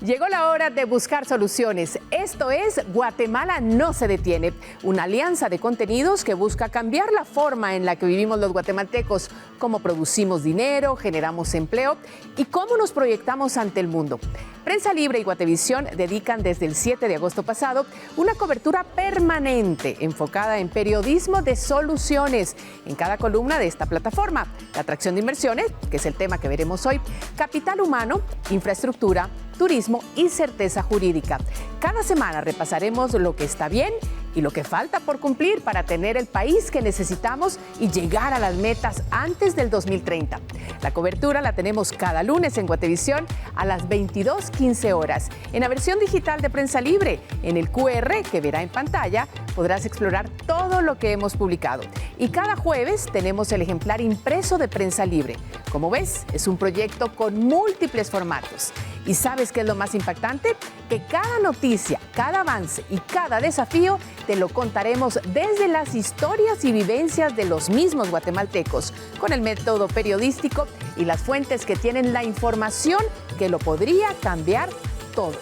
Llegó la hora de buscar soluciones. Esto es Guatemala no se detiene, una alianza de contenidos que busca cambiar la forma en la que vivimos los guatemaltecos, cómo producimos dinero, generamos empleo y cómo nos proyectamos ante el mundo. Prensa Libre y Guatevisión dedican desde el 7 de agosto pasado una cobertura permanente enfocada en periodismo de soluciones en cada columna de esta plataforma. La atracción de inversiones, que es el tema que veremos hoy, capital humano, infraestructura, turismo y certeza jurídica. Cada semana repasaremos lo que está bien y lo que falta por cumplir para tener el país que necesitamos y llegar a las metas antes del 2030. La cobertura la tenemos cada lunes en Guatevisión a las 22:15 horas. En la versión digital de Prensa Libre, en el QR que verá en pantalla, podrás explorar todo lo que hemos publicado. Y cada jueves tenemos el ejemplar impreso de Prensa Libre. Como ves, es un proyecto con múltiples formatos. ¿Y sabes qué es lo más impactante? Que cada noticia, cada avance y cada desafío te lo contaremos desde las historias y vivencias de los mismos guatemaltecos, con el método periodístico y las fuentes que tienen la información que lo podría cambiar todo.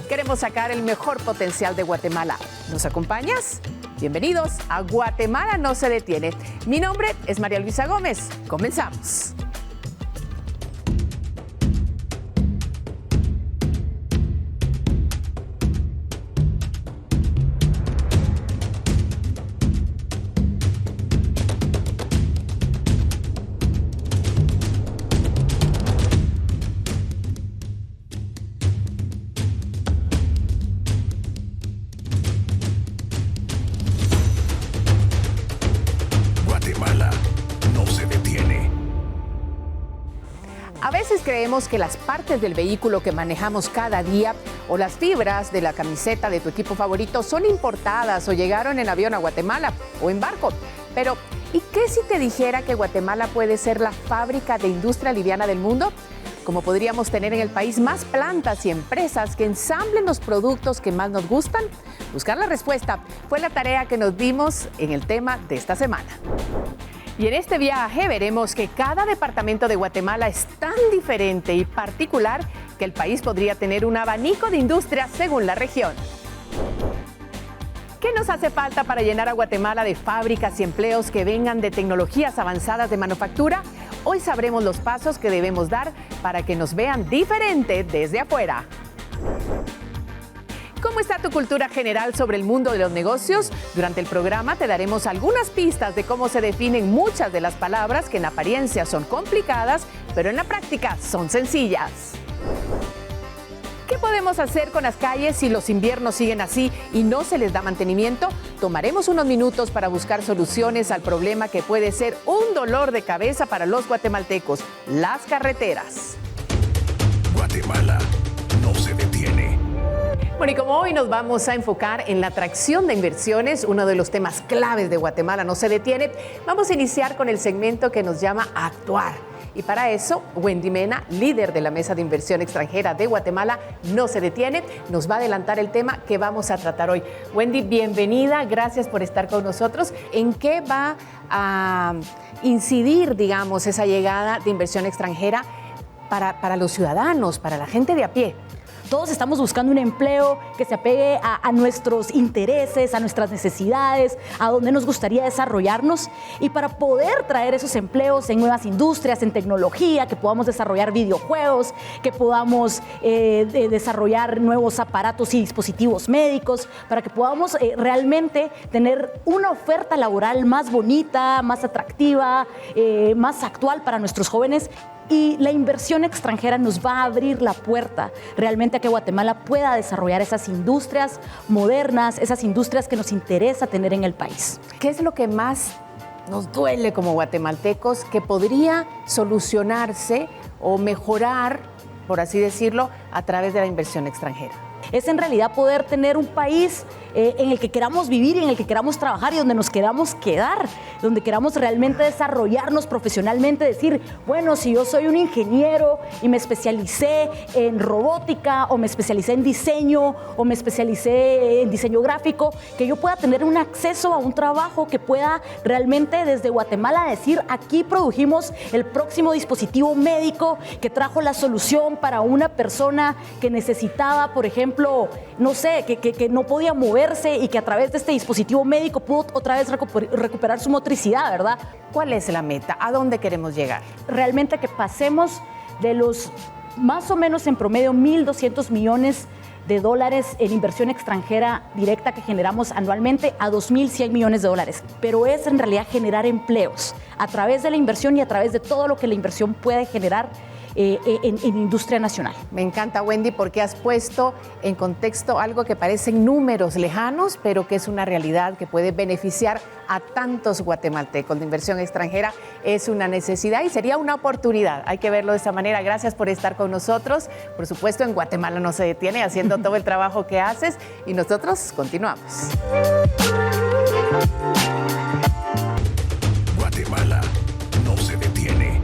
Queremos sacar el mejor potencial de Guatemala. ¿Nos acompañas? Bienvenidos a Guatemala no se detiene. Mi nombre es María Luisa Gómez. Comenzamos. A veces creemos que las partes del vehículo que manejamos cada día o las fibras de la camiseta de tu equipo favorito son importadas o llegaron en avión a Guatemala o en barco. Pero, ¿y qué si te dijera que Guatemala puede ser la fábrica de industria liviana del mundo? ¿Cómo podríamos tener en el país más plantas y empresas que ensamblen los productos que más nos gustan? Buscar la respuesta fue la tarea que nos dimos en el tema de esta semana. Y en este viaje veremos que cada departamento de Guatemala es tan diferente y particular que el país podría tener un abanico de industrias según la región. ¿Qué nos hace falta para llenar a Guatemala de fábricas y empleos que vengan de tecnologías avanzadas de manufactura? Hoy sabremos los pasos que debemos dar para que nos vean diferente desde afuera. ¿Cómo está tu cultura general sobre el mundo de los negocios? Durante el programa te daremos algunas pistas de cómo se definen muchas de las palabras que en apariencia son complicadas, pero en la práctica son sencillas. ¿Qué podemos hacer con las calles si los inviernos siguen así y no se les da mantenimiento? Tomaremos unos minutos para buscar soluciones al problema que puede ser un dolor de cabeza para los guatemaltecos: las carreteras. Guatemala no se detiene. Bueno, y como hoy nos vamos a enfocar en la atracción de inversiones, uno de los temas claves de Guatemala no se detiene, vamos a iniciar con el segmento que nos llama Actuar. Y para eso, Wendy Mena, líder de la Mesa de Inversión Extranjera de Guatemala no se detiene, nos va a adelantar el tema que vamos a tratar hoy. Wendy, bienvenida, gracias por estar con nosotros. ¿En qué va a incidir, digamos, esa llegada de inversión extranjera para los ciudadanos, para la gente de a pie? Todos estamos buscando un empleo que se apegue a nuestros intereses, a nuestras necesidades, a donde nos gustaría desarrollarnos. Y para poder traer esos empleos en nuevas industrias, en tecnología, que podamos desarrollar videojuegos, que podamos desarrollar nuevos aparatos y dispositivos médicos, para que podamos realmente tener una oferta laboral más bonita, más atractiva, más actual para nuestros jóvenes. Y la inversión extranjera nos va a abrir la puerta realmente a que Guatemala pueda desarrollar esas industrias modernas, esas industrias que nos interesa tener en el país. ¿Qué es lo que más nos duele como guatemaltecos que podría solucionarse o mejorar, por así decirlo, a través de la inversión extranjera? Es en realidad poder tener un país en el que queramos vivir y en el que queramos trabajar y donde nos queramos quedar, donde queramos realmente desarrollarnos profesionalmente, decir, bueno, si yo soy un ingeniero y me especialicé en robótica o me especialicé en diseño o me especialicé en diseño gráfico, que yo pueda tener un acceso a un trabajo que pueda realmente desde Guatemala decir, aquí produjimos el próximo dispositivo médico que trajo la solución para una persona que necesitaba, por ejemplo, no sé, que no podía moverse y que a través de este dispositivo médico pudo otra vez recuperar su motricidad, ¿verdad? ¿Cuál es la meta? ¿A dónde queremos llegar? Realmente que pasemos de los más o menos en promedio 1.200 millones de dólares en inversión extranjera directa que generamos anualmente a 2.100 millones de dólares. Pero es en realidad generar empleos a través de la inversión y a través de todo lo que la inversión puede generar en industria nacional. Me encanta, Wendy, porque has puesto en contexto algo que parecen números lejanos, pero que es una realidad que puede beneficiar a tantos guatemaltecos. La inversión extranjera es una necesidad y sería una oportunidad. Hay que verlo de esta manera. Gracias por estar con nosotros. Por supuesto, en Guatemala no se detiene haciendo todo el trabajo que haces y nosotros continuamos. Guatemala no se detiene.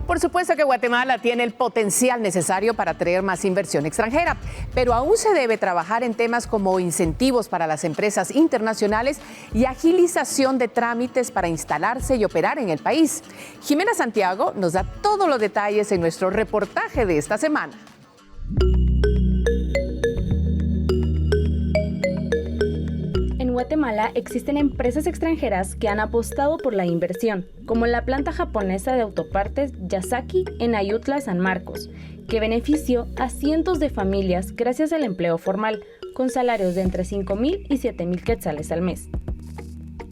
Por supuesto que Guatemala tiene el potencial necesario para atraer más inversión extranjera, pero aún se debe trabajar en temas como incentivos para las empresas internacionales y agilización de trámites para instalarse y operar en el país. Jimena Santiago nos da todos los detalles en nuestro reportaje de esta semana. En Guatemala existen empresas extranjeras que han apostado por la inversión, como la planta japonesa de autopartes Yasaki en Ayutla, San Marcos, que benefició a cientos de familias gracias al empleo formal, con salarios de entre 5,000 y 7,000 quetzales al mes.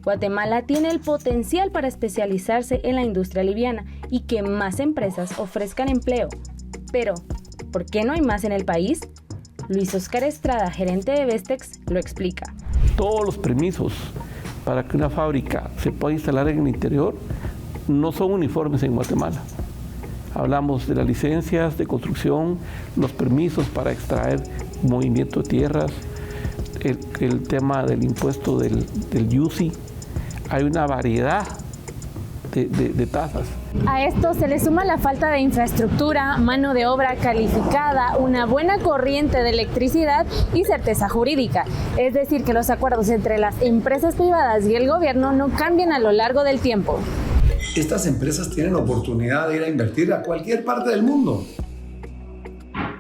Guatemala tiene el potencial para especializarse en la industria liviana y que más empresas ofrezcan empleo. Pero, ¿por qué no hay más en el país? Luis Oscar Estrada, gerente de Vestex, lo explica. Todos los permisos para que una fábrica se pueda instalar en el interior no son uniformes en Guatemala. Hablamos de las licencias de construcción, los permisos para extraer movimiento de tierras, el tema del impuesto del UCI. Hay una variedad de tasas. A esto se le suma la falta de infraestructura, mano de obra calificada, una buena corriente de electricidad y certeza jurídica. Es decir, que los acuerdos entre las empresas privadas y el gobierno no cambian a lo largo del tiempo. Estas empresas tienen oportunidad de ir a invertir a cualquier parte del mundo.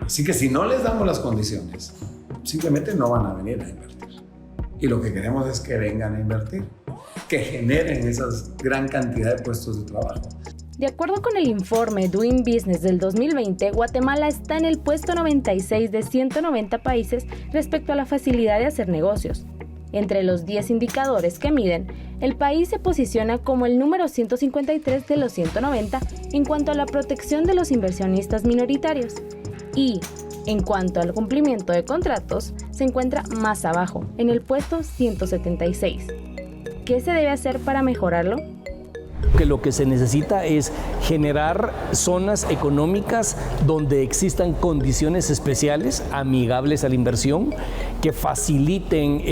Así que si no les damos las condiciones, simplemente no van a venir a invertir. Y lo que queremos es que vengan a invertir, que generen esa gran cantidad de puestos de trabajo. De acuerdo con el informe Doing Business del 2020, Guatemala está en el puesto 96 de 190 países respecto a la facilidad de hacer negocios. Entre los 10 indicadores que miden, el país se posiciona como el número 153 de los 190 en cuanto a la protección de los inversionistas minoritarios. Y, en cuanto al cumplimiento de contratos, se encuentra más abajo, en el puesto 176. ¿Qué se debe hacer para mejorarlo? Que lo que se necesita es generar zonas económicas donde existan condiciones especiales, amigables a la inversión, que faciliten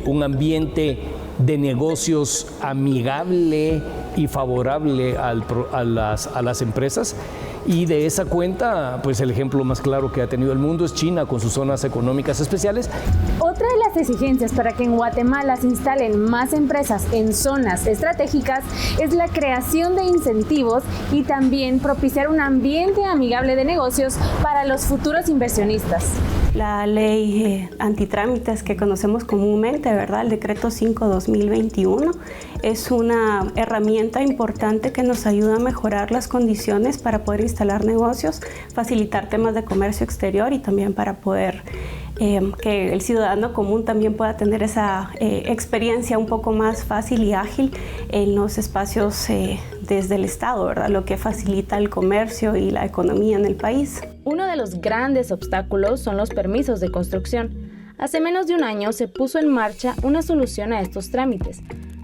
un ambiente de negocios amigable y favorable a las empresas. Y de esa cuenta, pues el ejemplo más claro que ha tenido el mundo es China con sus zonas económicas especiales. Otra de las exigencias para que en Guatemala se instalen más empresas en zonas estratégicas es la creación de incentivos y también propiciar un ambiente amigable de negocios para los futuros inversionistas. La ley antitrámites que conocemos comúnmente, ¿verdad? El decreto 5/2021 es una herramienta importante que nos ayuda a mejorar las condiciones para poder instalar negocios, facilitar temas de comercio exterior y también para poder que el ciudadano común también pueda tener esa experiencia un poco más fácil y ágil en los espacios desde el Estado, ¿verdad? Lo que facilita el comercio y la economía en el país. Uno de los grandes obstáculos son los permisos de construcción. Hace menos de un año se puso en marcha una solución a estos trámites,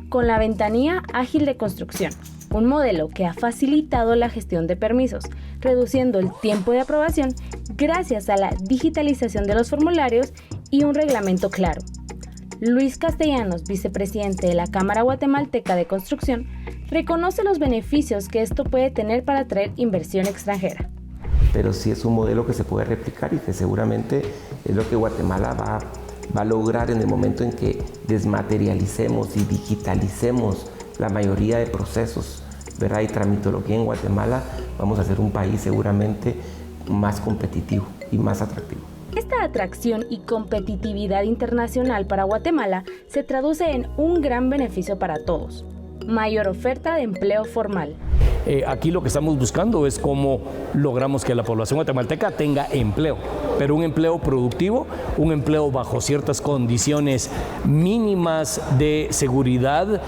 con la Ventanilla Ágil de Construcción, un modelo que ha facilitado la gestión de permisos, reduciendo el tiempo de aprobación gracias a la digitalización de los formularios y un reglamento claro. Luis Castellanos, vicepresidente de la Cámara Guatemalteca de Construcción, reconoce los beneficios que esto puede tener para atraer inversión extranjera. Pero sí es un modelo que se puede replicar y que seguramente es lo que Guatemala va a lograr en el momento en que desmaterialicemos y digitalicemos la mayoría de procesos, ¿verdad? Y tramitología en Guatemala. Vamos a ser un país seguramente más competitivo y más atractivo. Esta atracción y competitividad internacional para Guatemala se traduce en un gran beneficio para todos: mayor oferta de empleo formal. Aquí lo que estamos buscando es cómo logramos que la población guatemalteca tenga empleo, pero un empleo productivo, un empleo bajo ciertas condiciones mínimas de seguridad,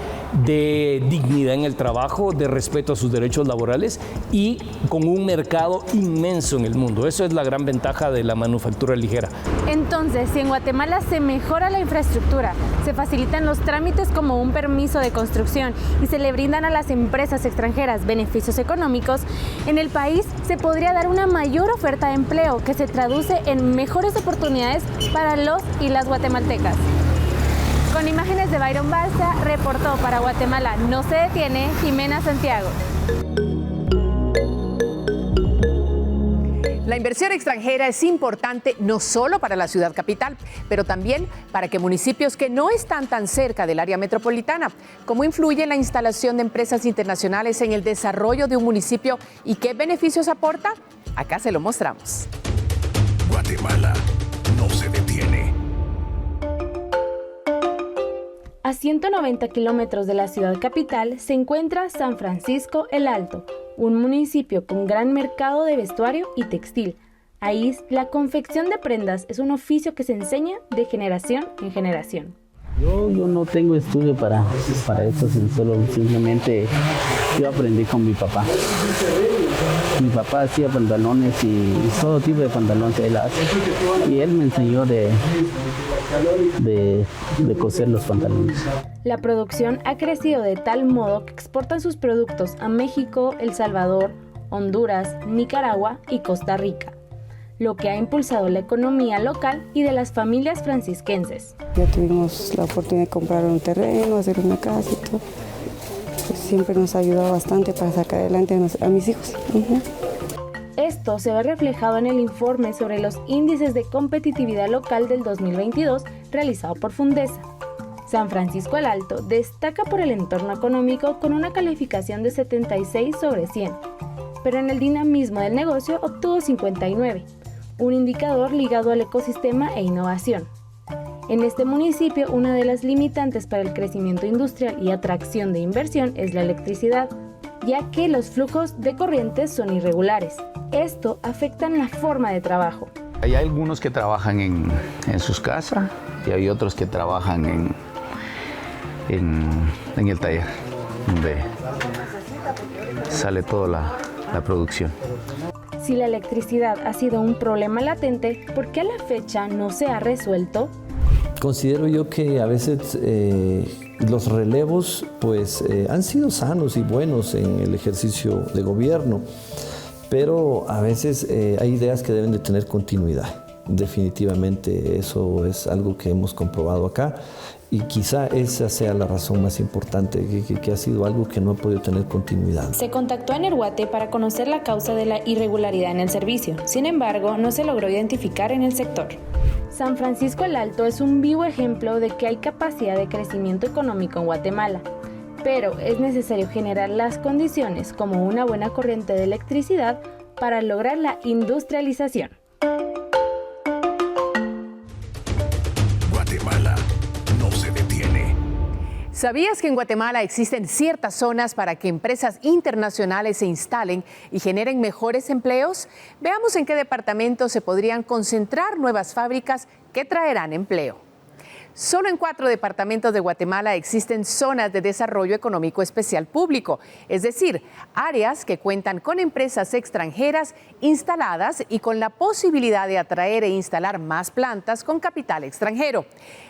de dignidad en el trabajo, de respeto a sus derechos laborales y con un mercado inmenso en el mundo. Eso es la gran ventaja de la manufactura ligera. Entonces, si en Guatemala se mejora la infraestructura, se facilitan los trámites como un permiso de construcción y se le brindan a las empresas extranjeras beneficios económicos, en el país se podría dar una mayor oferta de empleo que se traduce en mejores oportunidades para los y las guatemaltecas. Con imágenes de Byron Balsa, reportó para Guatemala No se detiene, Jimena Santiago. La inversión extranjera es importante no solo para la ciudad capital, pero también para que municipios que no están tan cerca del área metropolitana. ¿Cómo influye la instalación de empresas internacionales en el desarrollo de un municipio y qué beneficios aporta? Acá se lo mostramos. Guatemala no se detiene. A 190 kilómetros de la ciudad capital se encuentra San Francisco el Alto, un municipio con gran mercado de vestuario y textil. Ahí, la confección de prendas es un oficio que se enseña de generación en generación. Yo no tengo estudio para eso, simplemente yo aprendí con mi papá. Mi papá hacía pantalones y todo tipo de pantalones él hace. Y él me enseñó de coser los pantalones. La producción ha crecido de tal modo que exportan sus productos a México, El Salvador, Honduras, Nicaragua y Costa Rica, lo que ha impulsado la economía local y de las familias francisquenses. Ya tuvimos la oportunidad de comprar un terreno, hacer una casa y todo. Pues siempre nos ha ayudado bastante para sacar adelante a mis hijos. Esto se ve reflejado en el informe sobre los índices de competitividad local del 2022 realizado por Fundesa. San Francisco el Alto destaca por el entorno económico con una calificación de 76 sobre 100, pero en el dinamismo del negocio obtuvo 59, un indicador ligado al ecosistema e innovación. En este municipio, una de las limitantes para el crecimiento industrial y atracción de inversión es la electricidad, ya que los flujos de corrientes son irregulares. Esto afecta en la forma de trabajo. Hay algunos que trabajan en sus casas y hay otros que trabajan en el taller, donde sale toda la producción. Si la electricidad ha sido un problema latente, ¿por qué a la fecha no se ha resuelto? Considero yo que a veces los relevos pues, han sido sanos y buenos en el ejercicio de gobierno, pero a veces hay ideas que deben de tener continuidad. Definitivamente eso es algo que hemos comprobado acá y quizá esa sea la razón más importante, que ha sido algo que no ha podido tener continuidad. Se contactó a Energuate para conocer la causa de la irregularidad en el servicio. Sin embargo, no se logró identificar en el sector. San Francisco el Alto es un vivo ejemplo de que hay capacidad de crecimiento económico en Guatemala, pero es necesario generar las condiciones como una buena corriente de electricidad para lograr la industrialización. Guatemala no se detiene. ¿Sabías que en Guatemala existen ciertas zonas para que empresas internacionales se instalen y generen mejores empleos? Veamos en qué departamentos se podrían concentrar nuevas fábricas que traerán empleo. Solo en 4 departamentos de Guatemala existen zonas de desarrollo económico especial público, es decir, áreas que cuentan con empresas extranjeras instaladas y con la posibilidad de atraer e instalar más plantas con capital extranjero.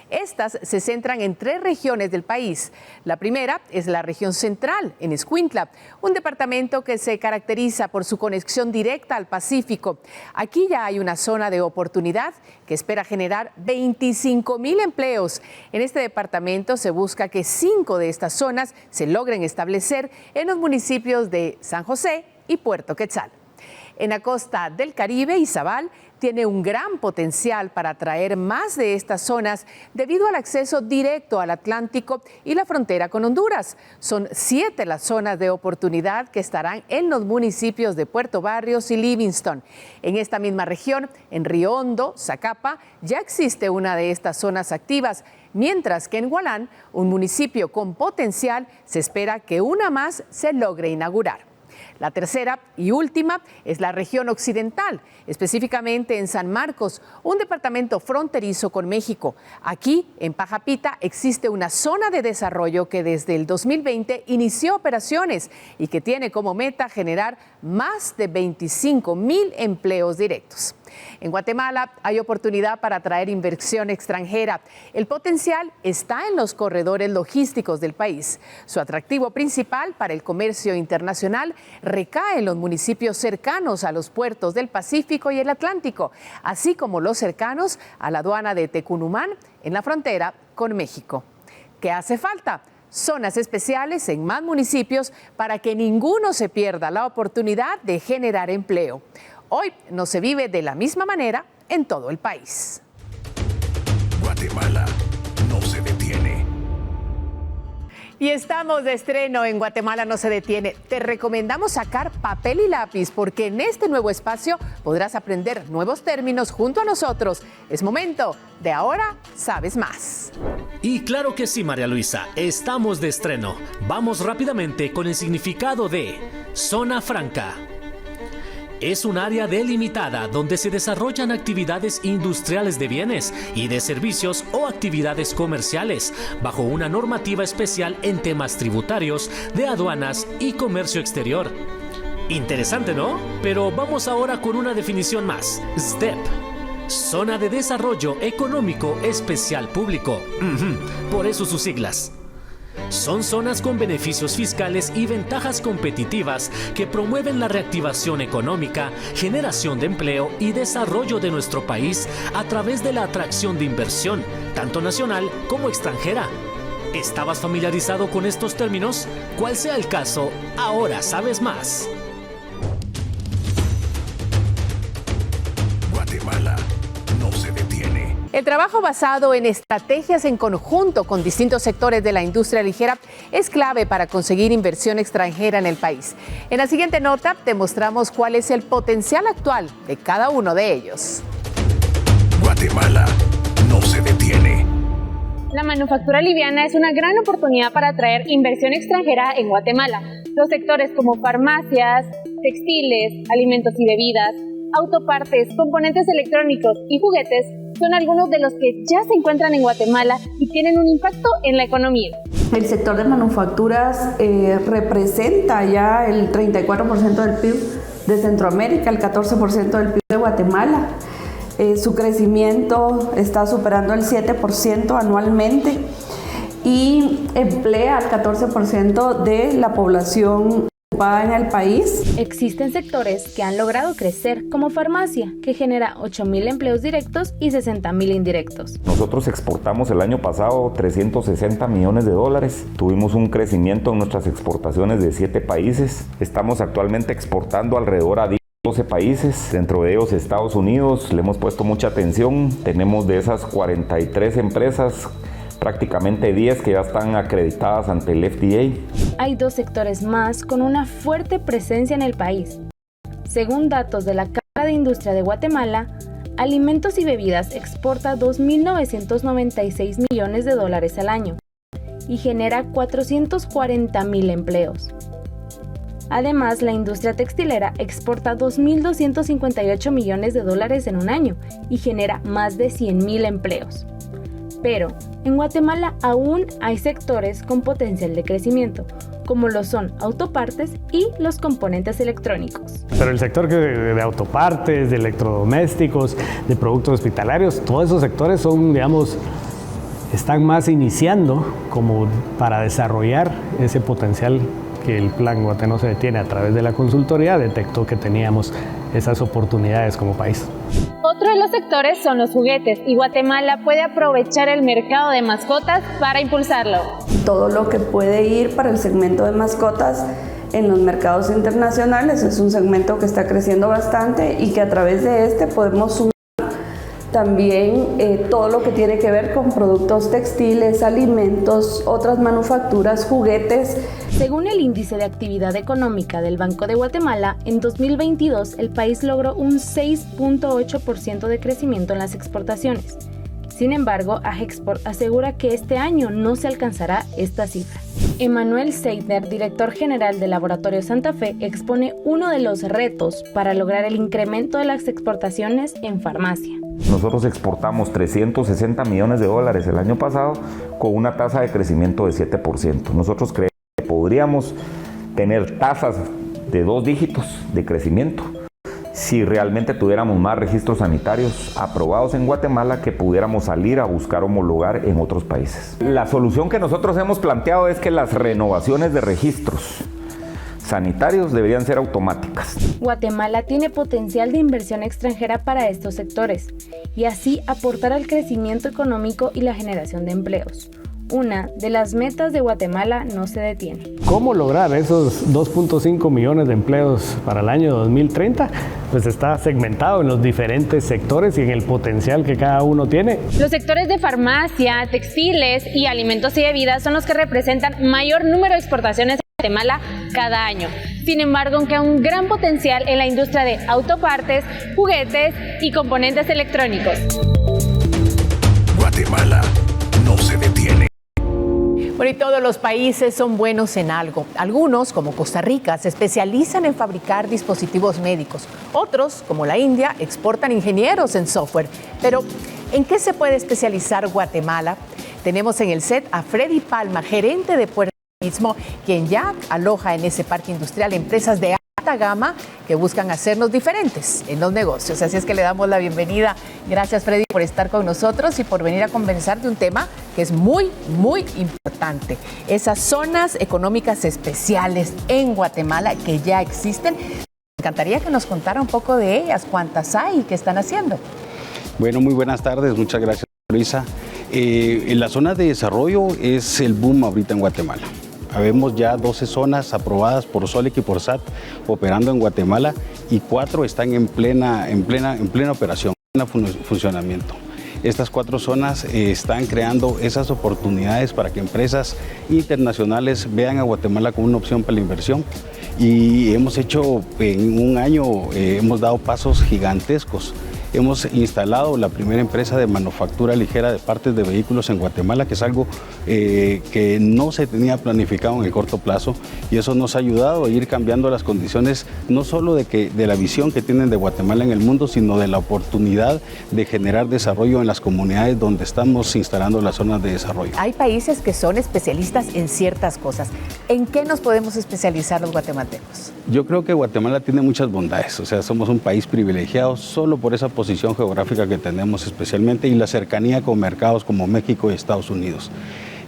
Estas se centran en 3 regiones del país. La primera es la región central, en Escuintla, un departamento que se caracteriza por su conexión directa al Pacífico. Aquí ya hay una zona de oportunidad que espera generar 25,000 empleos empleos. En este departamento se busca que 5 de estas zonas se logren establecer en los municipios de San José y Puerto Quetzal. En la costa del Caribe, Izabal tiene un gran potencial para atraer más de estas zonas debido al acceso directo al Atlántico y la frontera con Honduras. Son 7 las zonas de oportunidad que estarán en los municipios de Puerto Barrios y Livingston. En esta misma región, en Río Hondo, Zacapa, ya existe una de estas zonas activas, mientras que en Hualán, un municipio con potencial, se espera que una más se logre inaugurar. La tercera y última es la región occidental, específicamente en San Marcos, un departamento fronterizo con México. Aquí, en Pajapita, existe una zona de desarrollo que desde el 2020 inició operaciones y que tiene como meta generar más de 25,000 empleos directos. En Guatemala hay oportunidad para atraer inversión extranjera. El potencial está en los corredores logísticos del país. Su atractivo principal para el comercio internacional recae en los municipios cercanos a los puertos del Pacífico y el Atlántico, así como los cercanos a la aduana de Tecunumán en la frontera con México. ¿Qué hace falta? Zonas especiales en más municipios para que ninguno se pierda la oportunidad de generar empleo. Hoy no se vive de la misma manera en todo el país. Guatemala no se detiene. Y estamos de estreno en Guatemala no se detiene. Te recomendamos sacar papel y lápiz porque en este nuevo espacio podrás aprender nuevos términos junto a nosotros. Es momento de Ahora Sabes Más. Y claro que sí, María Luisa, estamos de estreno. Vamos rápidamente con el significado de Zona Franca. Es un área delimitada donde se desarrollan actividades industriales de bienes y de servicios o actividades comerciales, bajo una normativa especial en temas tributarios, de aduanas y comercio exterior. Interesante, ¿no? Pero vamos ahora con una definición más. SDEP. Zona de Desarrollo Económico Especial Público. Por eso sus siglas. Son zonas con beneficios fiscales y ventajas competitivas que promueven la reactivación económica, generación de empleo y desarrollo de nuestro país a través de la atracción de inversión, tanto nacional como extranjera. ¿Estabas familiarizado con estos términos? Cual sea el caso, ahora sabes más. Guatemala no se detiene. El trabajo basado en estrategias en conjunto con distintos sectores de la industria ligera es clave para conseguir inversión extranjera en el país. En la siguiente nota te mostramos cuál es el potencial actual de cada uno de ellos. Guatemala no se detiene. La manufactura liviana es una gran oportunidad para atraer inversión extranjera en Guatemala. Los sectores como farmacias, textiles, alimentos y bebidas, autopartes, componentes electrónicos y juguetes son algunos de los que ya se encuentran en Guatemala y tienen un impacto en la economía. El sector de manufacturas representa ya el 34% del PIB de Centroamérica, el 14% del PIB de Guatemala. Su crecimiento está superando el 7% anualmente y emplea al 14% de la población en el país. Existen sectores que han logrado crecer, como farmacia, que genera 8,000 empleos directos y 60,000 indirectos. Nosotros exportamos el año pasado 360 millones de dólares. Tuvimos un crecimiento en nuestras exportaciones de 7 países. Estamos actualmente exportando alrededor a 12 países, dentro de ellos Estados Unidos. Le hemos puesto mucha atención. Tenemos de esas 43 empresas, prácticamente 10 que ya están acreditadas ante el FDA. Hay 2 sectores más con una fuerte presencia en el país. Según datos de la Cámara de Industria de Guatemala, Alimentos y Bebidas exporta 2.996 millones de dólares al año y genera 440,000 empleos. Además, la industria textilera exporta 2.258 millones de dólares en un año y genera más de 100,000 empleos. Pero en Guatemala aún hay sectores con potencial de crecimiento, como lo son autopartes y los componentes electrónicos. Pero el sector de autopartes, de electrodomésticos, de productos hospitalarios, todos esos sectores son, digamos, están más iniciando como para desarrollar ese potencial que el Plan Guate no se detiene a través de la consultoría detectó que teníamos esas oportunidades como país. Otro Otro de los sectores son los juguetes y Guatemala puede aprovechar el mercado de mascotas para impulsarlo. Todo lo que puede ir para el segmento de mascotas en los mercados internacionales es un segmento que está creciendo bastante y que a través de este podemos sumar también todo lo que tiene que ver con productos textiles, alimentos, otras manufacturas, juguetes. Según el Índice de Actividad Económica del Banco de Guatemala, en 2022 el país logró un 6.8% de crecimiento en las exportaciones. Sin embargo, Agexport asegura que este año no se alcanzará esta cifra. Emanuel Seidner, director general del Laboratorio Santa Fe, expone uno de los retos para lograr el incremento de las exportaciones en farmacia. Nosotros exportamos 360 millones de dólares el año pasado con una tasa de crecimiento de 7%. Nosotros creemos que podríamos tener tasas de 2 dígitos de crecimiento si realmente tuviéramos más registros sanitarios aprobados en Guatemala que pudiéramos salir a buscar homologar en otros países. La solución que nosotros hemos planteado es que las renovaciones de registros sanitarios deberían ser automáticas. Guatemala tiene potencial de inversión extranjera para estos sectores y así aportar al crecimiento económico y la generación de empleos. Una de las metas de Guatemala no se detiene. ¿Cómo lograr esos 2.5 millones de empleos para el año 2030? Pues está segmentado en los diferentes sectores y en el potencial que cada uno tiene. Los sectores de farmacia, textiles y alimentos y bebidas son los que representan mayor número de exportaciones en Guatemala cada año. Sin embargo, aunque hay un gran potencial en la industria de autopartes, juguetes y componentes electrónicos. Guatemala no se detiene. Bueno, y todos los países son buenos en algo. Algunos, como Costa Rica, se especializan en fabricar dispositivos médicos. Otros, como la India, exportan ingenieros en software. Pero, ¿en qué se puede especializar Guatemala? Tenemos en el set a Freddy Palma, gerente de Puerto Mismo, quien ya aloja en ese parque industrial empresas de alta gama que buscan hacernos diferentes en los negocios. Así es que le damos la bienvenida. Gracias, Freddy, por estar con nosotros y por venir a conversar de un tema que es muy, muy importante. Esas zonas económicas especiales en Guatemala que ya existen. Me encantaría que nos contara un poco de ellas, cuántas hay y qué están haciendo. Bueno, muy buenas tardes. Muchas gracias, Luisa. En la zona de desarrollo es el boom ahorita en Guatemala. Habemos ya 12 zonas aprobadas por SOLEC y por SAT operando en Guatemala y 4 están en plena operación, en funcionamiento. Estas 4 zonas están creando esas oportunidades para que empresas internacionales vean a Guatemala como una opción para la inversión. Y hemos hecho, en un año, hemos dado pasos gigantescos. Hemos instalado la primera empresa de manufactura ligera de partes de vehículos en Guatemala, que es algo que no se tenía planificado en el corto plazo, y eso nos ha ayudado a ir cambiando las condiciones, no solo de la visión que tienen de Guatemala en el mundo, sino de la oportunidad de generar desarrollo en las comunidades donde estamos instalando las zonas de desarrollo. Hay países que son especialistas en ciertas cosas. ¿En qué nos podemos especializar los guatemaltecos? Yo creo que Guatemala tiene muchas bondades, o sea, somos un país privilegiado solo por esa posición geográfica que tenemos especialmente y la cercanía con mercados como México y Estados Unidos.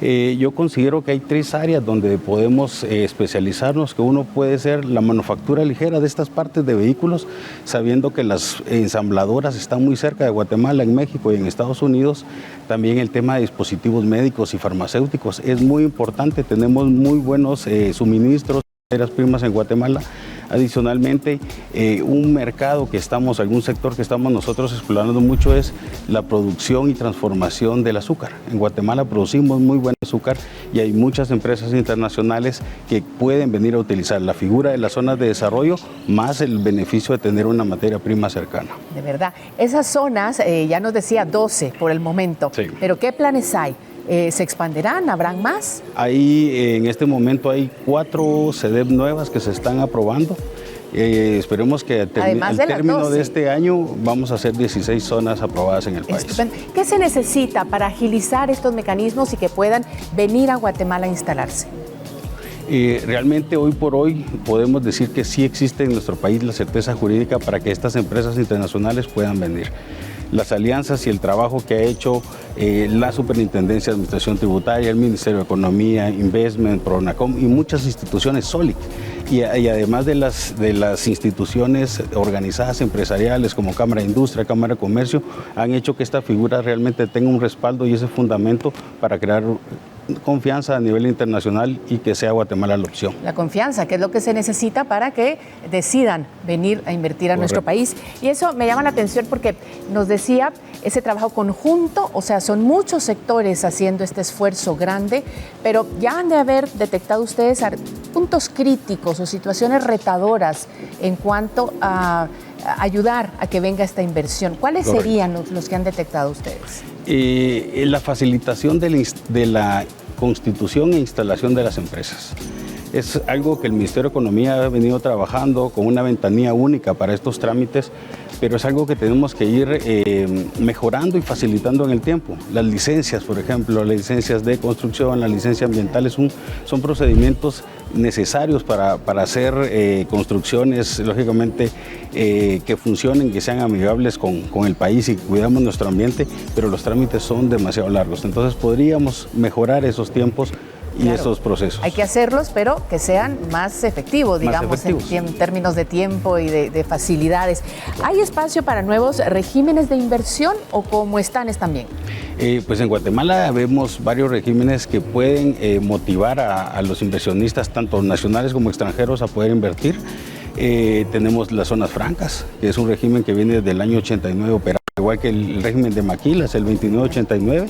Yo considero que hay 3 áreas donde podemos especializarnos, que uno puede ser la manufactura ligera de estas partes de vehículos, sabiendo que las ensambladoras están muy cerca de Guatemala, en México y en Estados Unidos. También el tema de dispositivos médicos y farmacéuticos es muy importante, tenemos muy buenos suministros de materias primas en Guatemala. Adicionalmente, un mercado algún sector que estamos nosotros explorando mucho es la producción y transformación del azúcar. En Guatemala producimos muy buen azúcar y hay muchas empresas internacionales que pueden venir a utilizar la figura de las zonas de desarrollo más el beneficio de tener una materia prima cercana. De verdad, esas zonas, ya nos decía 12 por el momento, sí. Pero ¿qué planes hay? ¿Se expandirán? ¿Habrán más? En este momento hay 4 CEDEP nuevas que se están aprobando. Esperemos que al término de este año vamos a hacer 16 zonas aprobadas en el país. Estupendo. ¿Qué se necesita para agilizar estos mecanismos y que puedan venir a Guatemala a instalarse? Realmente hoy por hoy podemos decir que sí existe en nuestro país la certeza jurídica para que estas empresas internacionales puedan venir. Las alianzas y el trabajo que ha hecho la Superintendencia de Administración Tributaria, el Ministerio de Economía, Investment, Pronacom y muchas instituciones, SOLIC, y además de las instituciones organizadas empresariales como Cámara de Industria, Cámara de Comercio, han hecho que esta figura realmente tenga un respaldo y ese fundamento para crear confianza a nivel internacional y que sea Guatemala la opción. La confianza, que es lo que se necesita para que decidan venir a invertir a nuestro país. Y eso me llama la atención porque nos decía ese trabajo conjunto, o sea, son muchos sectores haciendo este esfuerzo grande, pero ya han de haber detectado ustedes puntos críticos o situaciones retadoras en cuanto a ayudar a que venga esta inversión. ¿Cuáles serían los que han detectado ustedes? La facilitación de la constitución e instalación de las empresas. Es algo que el Ministerio de Economía ha venido trabajando con una ventanilla única para estos trámites, pero es algo que tenemos que ir mejorando y facilitando en el tiempo. Las licencias, por ejemplo, las licencias de construcción, las licencias ambientales son procedimientos necesarios para hacer construcciones, lógicamente, que funcionen, que sean amigables con el país y que cuidamos nuestro ambiente, pero los trámites son demasiado largos. Entonces podríamos mejorar esos tiempos y esos procesos. Hay que hacerlos, pero que sean más efectivos, digamos, en términos de tiempo y de facilidades. ¿Hay espacio para nuevos regímenes de inversión o cómo están bien? Pues en Guatemala vemos varios regímenes que pueden motivar a los inversionistas, tanto nacionales como extranjeros, a poder invertir. Tenemos las zonas francas, que es un régimen que viene desde el año 89 operando, igual que el régimen de Maquilas, el 2989.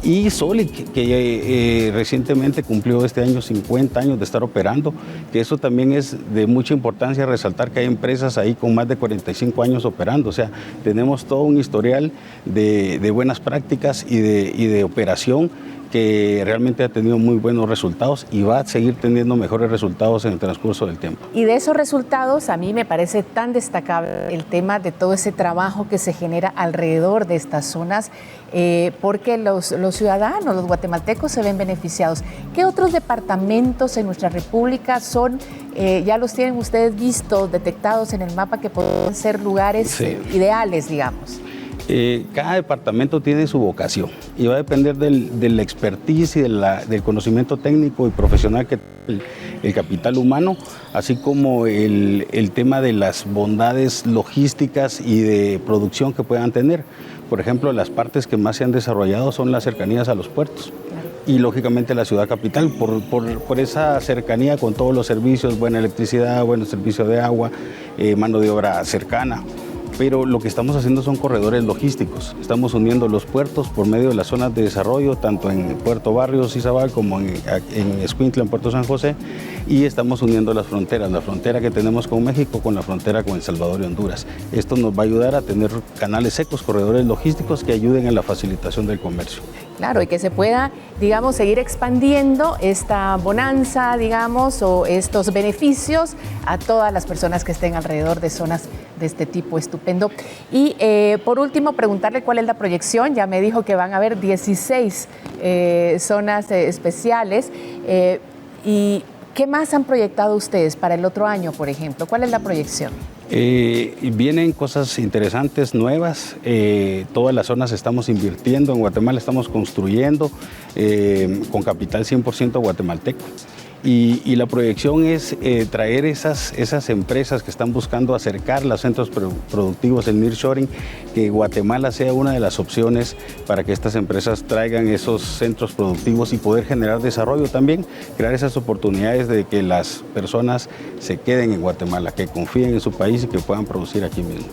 Y Solic, que recientemente cumplió este año 50 años de estar operando, que eso también es de mucha importancia resaltar que hay empresas ahí con más de 45 años operando. O sea, tenemos todo un historial de buenas prácticas y de operación que realmente ha tenido muy buenos resultados y va a seguir teniendo mejores resultados en el transcurso del tiempo. Y de esos resultados, a mí me parece tan destacable el tema de todo ese trabajo que se genera alrededor de estas zonas, porque los ciudadanos, los guatemaltecos se ven beneficiados. ¿Qué otros departamentos en nuestra república son, ya los tienen ustedes vistos, detectados en el mapa, que pueden ser lugares ideales, digamos? Cada departamento tiene su vocación y va a depender del expertise y del conocimiento técnico y profesional que tiene el capital humano, así como el tema de las bondades logísticas y de producción que puedan tener. Por ejemplo, las partes que más se han desarrollado son las cercanías a los puertos y lógicamente la ciudad capital, por esa cercanía con todos los servicios, buena electricidad, buen servicio de agua, mano de obra cercana. Pero lo que estamos haciendo son corredores logísticos. Estamos uniendo los puertos por medio de las zonas de desarrollo, tanto en Puerto Barrios, Izabal, como en Escuintla, en Puerto San José, y estamos uniendo las fronteras, la frontera que tenemos con México con la frontera con El Salvador y Honduras. Esto nos va a ayudar a tener canales secos, corredores logísticos que ayuden en la facilitación del comercio. Claro, y que se pueda, digamos, seguir expandiendo esta bonanza, digamos, o estos beneficios a todas las personas que estén alrededor de zonas de este tipo. Estupendo. Y por último, preguntarle cuál es la proyección. Ya me dijo que van a haber 16 zonas especiales. ¿Y qué más han proyectado ustedes para el otro año, por ejemplo? ¿Cuál es la proyección? Vienen cosas interesantes, nuevas. Todas las zonas estamos invirtiendo. En Guatemala estamos construyendo con capital 100% guatemalteco. Y la proyección es traer esas empresas que están buscando acercar los centros productivos, el nearshoring, que Guatemala sea una de las opciones para que estas empresas traigan esos centros productivos y poder generar desarrollo también, crear esas oportunidades de que las personas se queden en Guatemala, que confíen en su país y que puedan producir aquí mismo.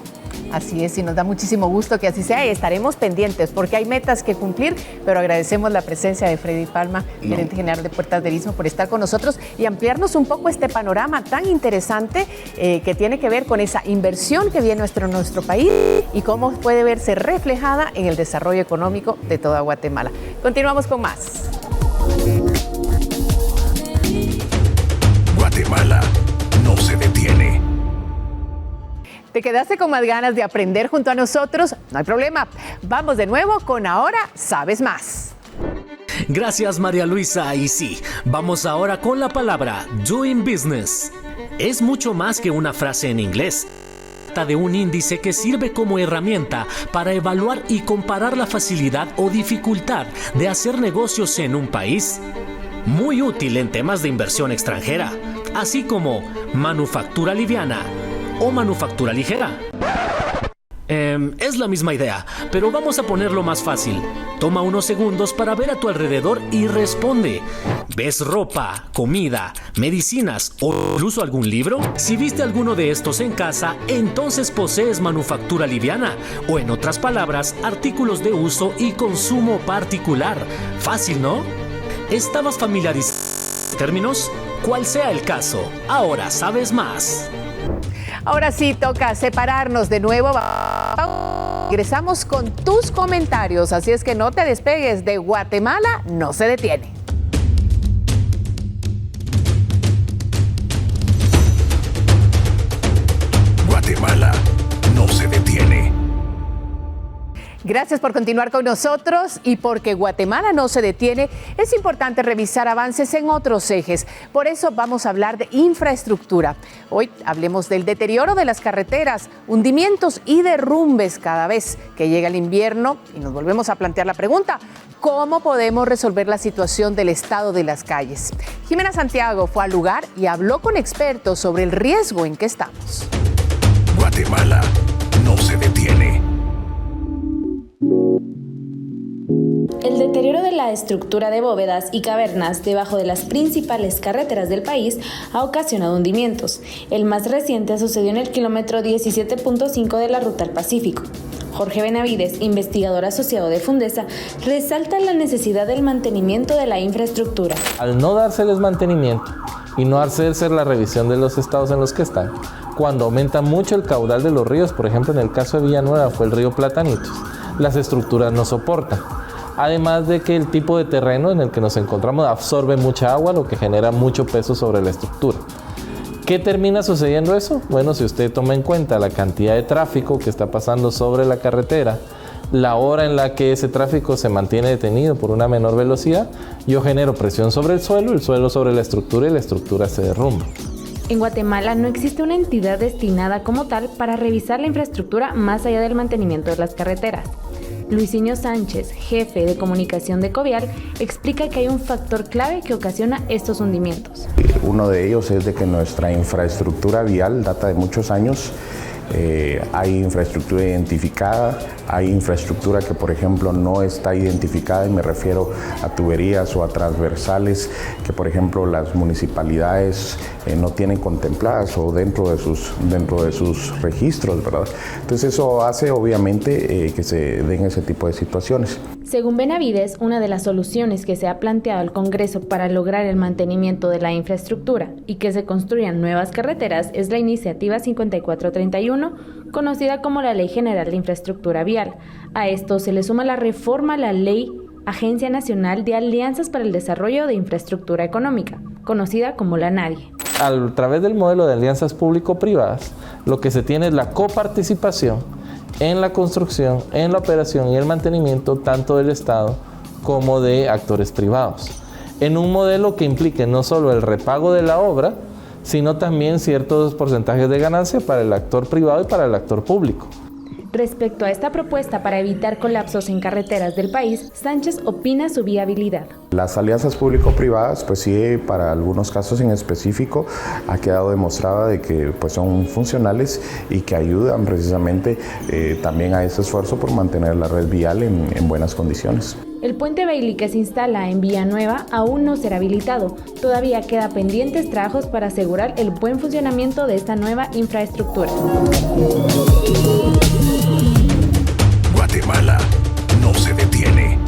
Así es, y nos da muchísimo gusto que así sea y estaremos pendientes porque hay metas que cumplir, pero agradecemos la presencia de Freddy Palma, gerente general de Puertas del Istmo, por estar con nosotros y ampliarnos un poco este panorama tan interesante que tiene que ver con esa inversión que viene a nuestro país y cómo puede verse reflejada en el desarrollo económico de toda Guatemala. Continuamos con más. Guatemala no se detiene. ¿Te quedaste con más ganas de aprender junto a nosotros? No hay problema. Vamos de nuevo con Ahora Sabes Más. Gracias, María Luisa. Y sí, vamos ahora con la palabra Doing Business. Es mucho más que una frase en inglés. Trata de un índice que sirve como herramienta para evaluar y comparar la facilidad o dificultad de hacer negocios en un país. Muy útil en temas de inversión extranjera. así como manufactura liviana o manufactura ligera. Es la misma idea, pero vamos a ponerlo más fácil. Toma unos segundos para ver a tu alrededor y responde. ¿Ves ropa, comida, medicinas o incluso algún libro? Si viste alguno de estos en casa, entonces posees manufactura liviana, o en otras palabras, artículos de uso y consumo particular. Fácil, ¿no? ¿Estabas familiarizado con términos? Cual sea el caso, ahora sabes más. Ahora sí, toca separarnos de nuevo. Regresamos con tus comentarios, así es que no te despegues de Guatemala no se detiene. Guatemala no se detiene. Gracias por continuar con nosotros, y porque Guatemala no se detiene, es importante revisar avances en otros ejes. Por eso vamos a hablar de infraestructura. Hoy hablemos del deterioro de las carreteras, hundimientos y derrumbes cada vez que llega el invierno, y nos volvemos a plantear la pregunta: ¿cómo podemos resolver la situación del estado de las calles? Jimena Santiago fue al lugar y habló con expertos sobre el riesgo en que estamos. Guatemala no se detiene. El deterioro de la estructura de bóvedas y cavernas debajo de las principales carreteras del país ha ocasionado hundimientos. El más reciente sucedió en el kilómetro 17.5 de la Ruta al Pacífico. Jorge Benavides, investigador asociado de Fundesa, resalta la necesidad del mantenimiento de la infraestructura. Al no dárseles mantenimiento y no hacerse la revisión de los estados en los que están, cuando aumenta mucho el caudal de los ríos, por ejemplo en el caso de Villanueva fue el río Platanitos, las estructuras no soportan. Además de que el tipo de terreno en el que nos encontramos absorbe mucha agua, lo que genera mucho peso sobre la estructura. ¿Qué termina sucediendo eso? Bueno, si usted toma en cuenta la cantidad de tráfico que está pasando sobre la carretera, la hora en la que ese tráfico se mantiene detenido por una menor velocidad, yo genero presión sobre el suelo sobre la estructura y la estructura se derrumba. En Guatemala no existe una entidad destinada como tal para revisar la infraestructura más allá del mantenimiento de las carreteras. Luisinho Sánchez, jefe de comunicación de Covial, explica que hay un factor clave que ocasiona estos hundimientos. Uno de ellos es de que nuestra infraestructura vial data de muchos años. Hay infraestructura identificada, hay infraestructura que por ejemplo no está identificada, y me refiero a tuberías o a transversales que por ejemplo las municipalidades no tienen contempladas o dentro de sus registros, ¿verdad? Entonces eso hace obviamente que se den ese tipo de situaciones. Según Benavides, una de las soluciones que se ha planteado al Congreso para lograr el mantenimiento de la infraestructura y que se construyan nuevas carreteras es la iniciativa 5431, conocida como la Ley General de Infraestructura Vial. A esto se le suma la reforma a la Ley Agencia Nacional de Alianzas para el Desarrollo de Infraestructura Económica, conocida como la NADIE. A través del modelo de alianzas público-privadas, lo que se tiene es la coparticipación en la construcción, en la operación y el mantenimiento tanto del Estado como de actores privados, en un modelo que implique no solo el repago de la obra, sino también ciertos porcentajes de ganancia para el actor privado y para el actor público. Respecto a esta propuesta para evitar colapsos en carreteras del país, Sánchez opina su viabilidad. Las alianzas público-privadas, pues sí, para algunos casos en específico ha quedado demostrada de que pues son funcionales y que ayudan precisamente también a ese esfuerzo por mantener la red vial en buenas condiciones. El puente Bailey que se instala en Villanueva aún no será habilitado. Todavía queda pendientes trabajos para asegurar el buen funcionamiento de esta nueva infraestructura. Guatemala no se detiene.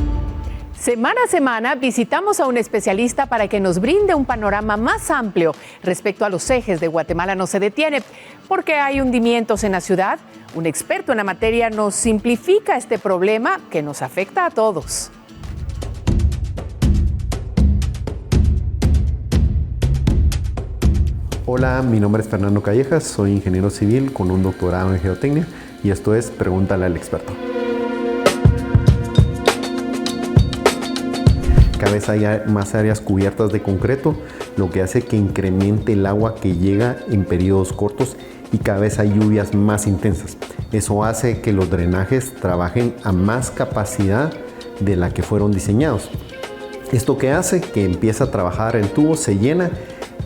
Semana a semana visitamos a un especialista para que nos brinde un panorama más amplio respecto a los ejes de Guatemala no se detiene. Porque hay hundimientos en la ciudad, un experto en la materia nos simplifica este problema que nos afecta a todos. Hola, mi nombre es Fernando Callejas, soy ingeniero civil con un doctorado en geotecnia y esto es Pregúntale al experto. Cada vez hay más áreas cubiertas de concreto, lo que hace que incremente el agua que llega en periodos cortos y cada vez hay lluvias más intensas. Eso hace que los drenajes trabajen a más capacidad de la que fueron diseñados. ¿Esto qué hace? Que empieza a trabajar el tubo, se llena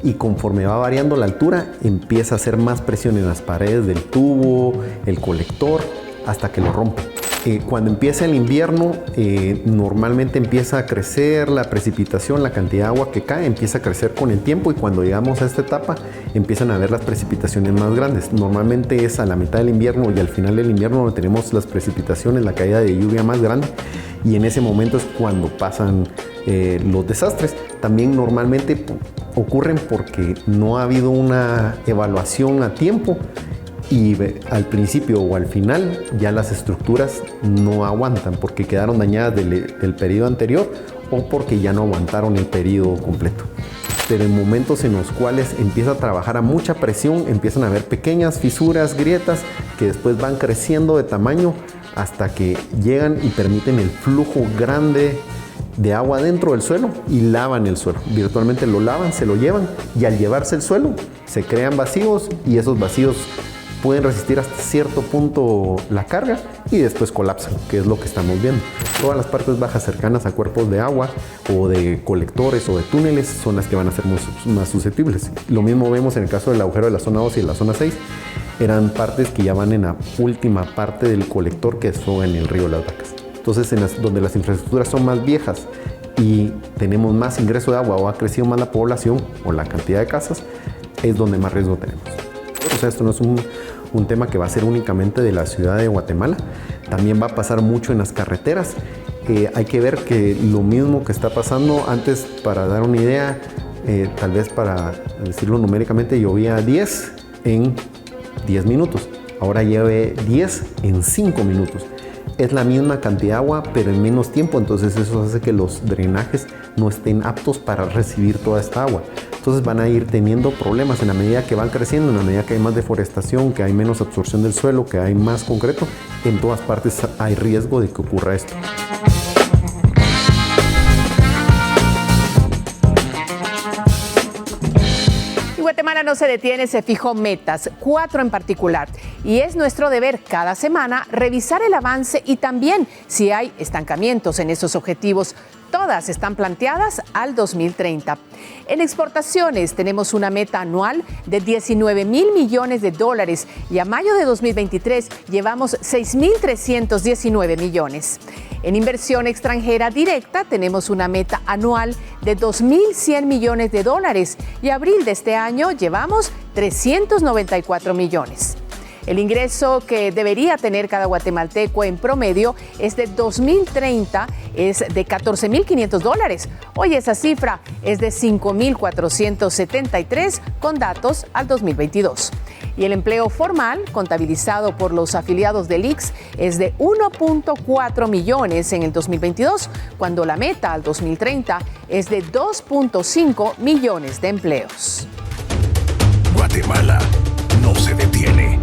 y conforme va variando la altura empieza a hacer más presión en las paredes del tubo, el colector, hasta que lo rompe. Cuando empieza el invierno, normalmente empieza a crecer la precipitación, la cantidad de agua que cae empieza a crecer con el tiempo, y cuando llegamos a esta etapa empiezan a haber las precipitaciones más grandes. Normalmente es a la mitad del invierno y al final del invierno donde tenemos las precipitaciones, la caída de lluvia más grande, y en ese momento es cuando pasan los desastres. También normalmente ocurren porque no ha habido una evaluación a tiempo, y al principio o al final ya las estructuras no aguantan porque quedaron dañadas del periodo anterior o porque ya no aguantaron el periodo completo. Pero en momentos en los cuales empieza a trabajar a mucha presión, empiezan a haber pequeñas fisuras, grietas, que después van creciendo de tamaño hasta que llegan y permiten el flujo grande de agua dentro del suelo y lavan el suelo. Virtualmente lo lavan, se lo llevan, y al llevarse el suelo se crean vacíos, y esos vacíos pueden resistir hasta cierto punto la carga y después colapsan, que es lo que estamos viendo. Todas las partes bajas cercanas a cuerpos de agua o de colectores o de túneles son las que van a ser más susceptibles. Lo mismo vemos en el caso del agujero de la zona 2 y de la zona 6. Eran partes que ya van en la última parte del colector que son en el río Las Vacas. Entonces, donde las infraestructuras son más viejas y tenemos más ingreso de agua o ha crecido más la población o la cantidad de casas, es donde más riesgo tenemos. O sea, esto no es un tema que va a ser únicamente de la ciudad de Guatemala, también va a pasar mucho en las carreteras. Hay que ver que lo mismo que está pasando antes, para dar una idea, tal vez para decirlo numéricamente, llovía 10 en 10 minutos, ahora llueve 10 en 5 minutos. Es la misma cantidad de agua, pero en menos tiempo, entonces eso hace que los drenajes no estén aptos para recibir toda esta agua. Entonces van a ir teniendo problemas en la medida que van creciendo, en la medida que hay más deforestación, que hay menos absorción del suelo, que hay más concreto. En todas partes hay riesgo de que ocurra esto. Guatemala no se detiene, se fijó metas, 4 en particular, y es nuestro deber cada semana revisar el avance y también si hay estancamientos en esos objetivos. Todas están planteadas al 2030. En exportaciones tenemos una meta anual de $19,000 millones y a mayo de 2023 llevamos 6,319 millones. En inversión extranjera directa tenemos una meta anual de $2,100 millones y a abril de este año llevamos 394 millones. El ingreso que debería tener cada guatemalteco en promedio es de 2030, es de $14,500. Hoy esa cifra es de 5,473 con datos al 2022. Y el empleo formal, contabilizado por los afiliados del ICS, es de 1.4 millones en el 2022, cuando la meta al 2030 es de 2.5 millones de empleos. Guatemala no se detiene.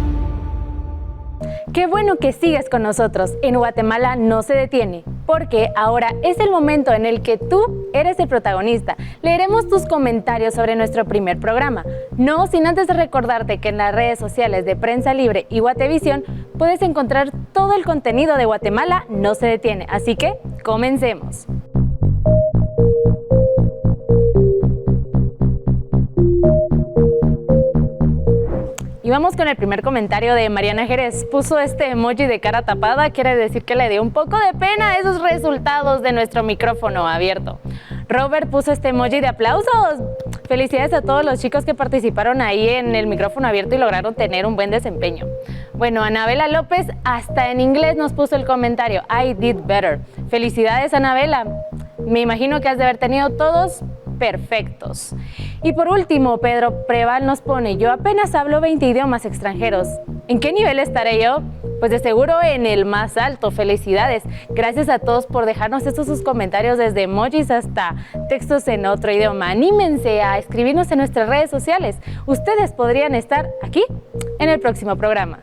Qué bueno que sigues con nosotros. En Guatemala no se detiene, porque ahora es el momento en el que tú eres el protagonista. Leeremos tus comentarios sobre nuestro primer programa. No sin antes de recordarte que en las redes sociales de Prensa Libre y Guatevisión puedes encontrar todo el contenido de Guatemala no se detiene. Así que, comencemos. Y vamos con el primer comentario de Mariana Jerez. Puso este emoji de cara tapada, quiere decir que le dio un poco de pena esos resultados de nuestro micrófono abierto. Robert puso este emoji de aplausos. Felicidades a todos los chicos que participaron ahí en el micrófono abierto y lograron tener un buen desempeño. Bueno, Anabela López hasta en inglés nos puso el comentario, I did better. Felicidades, Anabela. Me imagino que has de haber tenido todos perfectos. Y por último, Pedro Preval nos pone, yo apenas hablo 20 idiomas extranjeros. ¿En qué nivel estaré yo? Pues de seguro en el más alto. Felicidades. Gracias a todos por dejarnos estos sus comentarios, desde emojis hasta textos en otro idioma. Anímense a escribirnos en nuestras redes sociales. Ustedes podrían estar aquí en el próximo programa.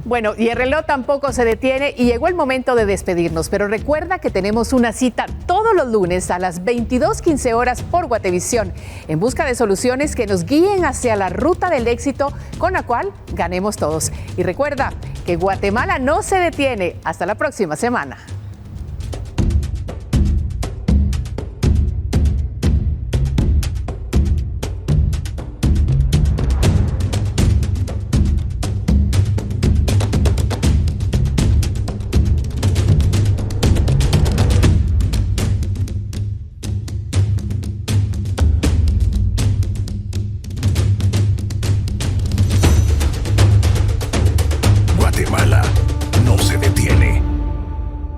Bueno, y el reloj tampoco se detiene y llegó el momento de despedirnos, pero recuerda que tenemos una cita todos los lunes a las 22:15 horas por Guatevisión, en busca de soluciones que nos guíen hacia la ruta del éxito con la cual ganemos todos. Y recuerda que Guatemala no se detiene. Hasta la próxima semana.